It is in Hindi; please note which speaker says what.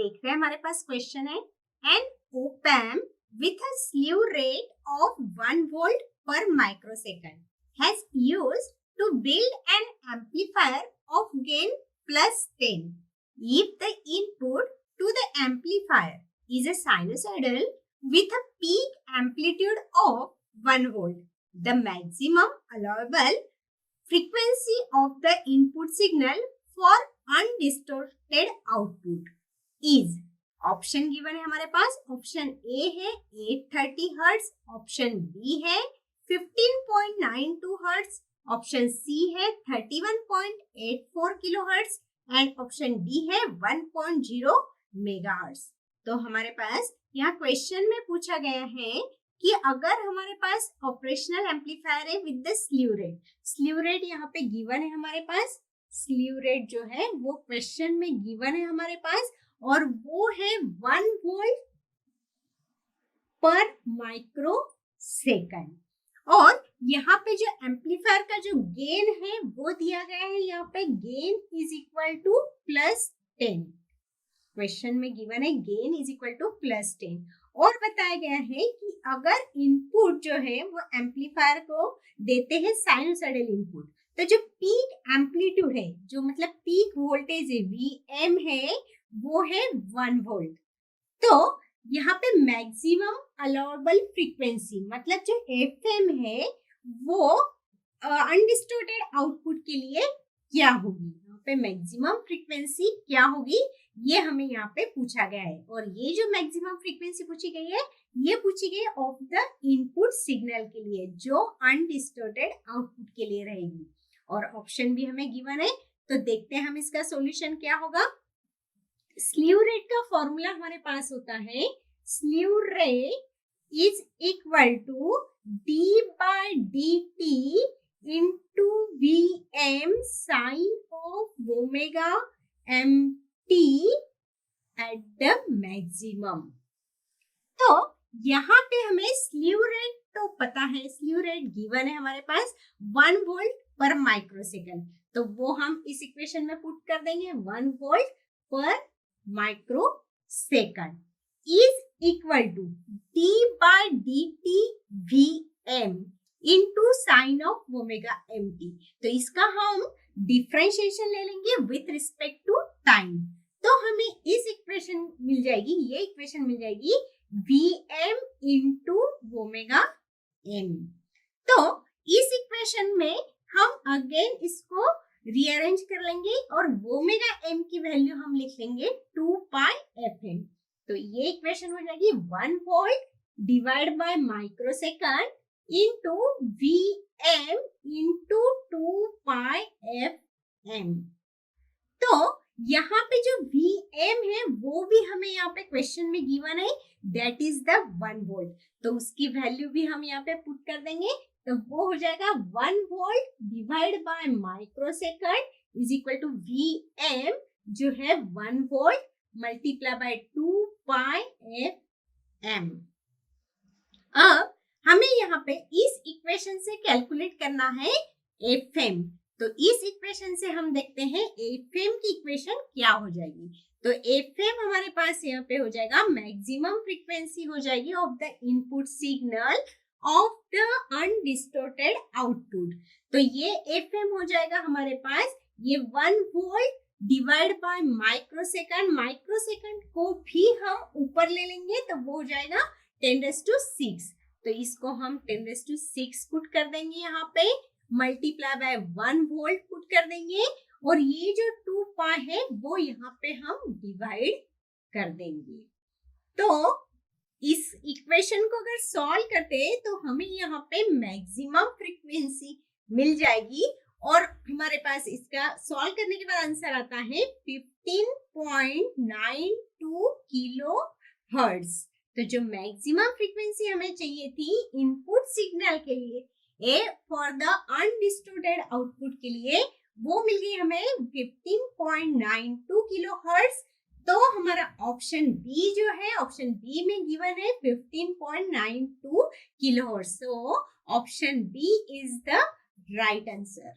Speaker 1: देख रहे हैं हमारे पास क्वेश्चन है N op-amp with a slew rate of 1 volt per microsecond has used to build an amplifier of gain plus 10. If the input to the amplifier is a sinusoidal with a peak amplitude of 1 volt, the maximum allowable frequency of the input signal for undistorted output is. Option given है हमारे पास। ऑप्शन ए है 830 हर्ट्ज, ऑप्शन बी है 15.92 हर्ट्ज, ऑप्शन सी है 31.84 kilo hertz and option D है 1.0 मेगाहर्ट्ज। तो हमारे पास यहाँ क्वेश्चन में पूछा गया है कि अगर हमारे पास ऑपरेशनल एम्पलीफायर है विद द स्लीव रेट यहाँ पे गिवन है हमारे पास। स्लीव रेट जो है वो क्वेश्चन में गिवन है हमारे पास और वो है 1 वोल्ट पर माइक्रो सेकंड। और यहाँ पे जो एम्पलीफायर का जो गेन है वो दिया गया है, यहाँ पे gain is equal to +10। Question में गिवन है गेन इज इक्वल टू +10 और बताया गया है कि अगर इनपुट जो है वो एम्पलीफायर को देते हैं साइनसॉइडल इनपुट, तो जो पीक एम्पलीट्यूड है, जो मतलब पीक वोल्टेज है Vm है, वो है 1 वोल्ट। तो यहाँ पे मैक्सिमम अलाउएबल फ्रीक्वेंसी मतलब जो FM है वो अनडिस्टॉर्टेड आउटपुट के लिए क्या होगी, यहाँ पे मैक्सिमम फ्रीक्वेंसी क्या होगी ये हमें यहाँ पे पूछा गया है। और ये जो मैक्सिमम फ्रीक्वेंसी पूछी गई है ये पूछी गई ऑफ द इनपुट सिग्नल के लिए जो अनडिस्टॉर्टेड आउटपुट के लिए रहेगी। और ऑप्शन भी हमें गिवन है, तो देखते हैं हम इसका सॉल्यूशन क्या होगा। स्लीव रेट का फॉर्मूला हमारे पास होता है slew rate is equal to d/dt into Vm sin of omega mt at the maximum। तो यहाँ पे हमें स्लीव रेट तो पता है, स्लीव रेट गिवन है हमारे पास 1 वोल्ट पर माइक्रोसेकंड, तो वो हम इस इक्वेशन में पुट कर देंगे 1 वोल्ट पर microsecond is equal to d/dt Vm into sin of omega mt। तो इसका हम डिफरेंशिएशन ले लेंगे विथ रिस्पेक्ट टू टाइम, तो हमें इस इक्वेशन मिल जाएगी, ये इक्वेशन मिल जाएगी Vm into omega m। तो इस इक्वेशन में हम अगेन इसको रीअरेंज कर लेंगे और ओमेगा m की वैल्यू हम लिख लेंगे 2πfm। तो ये इक्वेशन हो जाएगी 1 volt divide by microsecond into Vm into 2πfm। तो यहाँ पे जो Vm है वो भी हमें यहाँ पे क्वेश्चन में गिवन है, दैट इज द 1 वोल्ट, तो उसकी वैल्यू भी हम यहाँ पे पुट कर देंगे, तो वो हो जाएगा 1 volt divide by microsecond is equal to Vm जो है 1 वोल्ट मल्टीप्लाई बाय 2πfm। अब हमें यहाँ पे इस इक्वेशन से कैलकुलेट करना है Fm, तो इस इक्वेशन से हम देखते हैं Fm की इक्वेशन क्या हो जाएगी। तो Fm हमारे पास यहाँ पे हो जाएगा मैक्सिमम फ्रीक्वेंसी हो जाएगी of the input signal of the undistorted output. तो ये Fm हो जाएगा हमारे पास ये 1 volt divide by microsecond, microsecond को भी हम ऊपर ले लेंगे तो वो हो जाएगा 10⁶। तो इसको हम 10⁶ पुट कर देंगे यहाँ पे, मल्टीप्लाई बाय 1 वोल्ट पुट कर देंगे और ये जो 2π है वो यहाँ पे हम डिवाइड कर देंगे। तो इस इक्वेशन को अगर सॉल्व करते हैं तो हमें यहाँ पे मैक्सिमम फ्रीक्वेंसी मिल जाएगी और हमारे पास इसका सॉल्व करने के बाद आंसर आता है 15.92 किलो हर्ट्ज। तो जो मैक्सिमम फ्रीक्वेंसी हमें चाहिए थी इनपुट सिग्नल के लिए फॉर द अनडिस्टॉर्टेड आउटपुट के लिए वो मिल गई हमें 15.92 किलो हर्ट्ज। तो हमारा ऑप्शन बी जो है, ऑप्शन बी में गिवन है 15.92 kilo hertz. So option B is the right answer.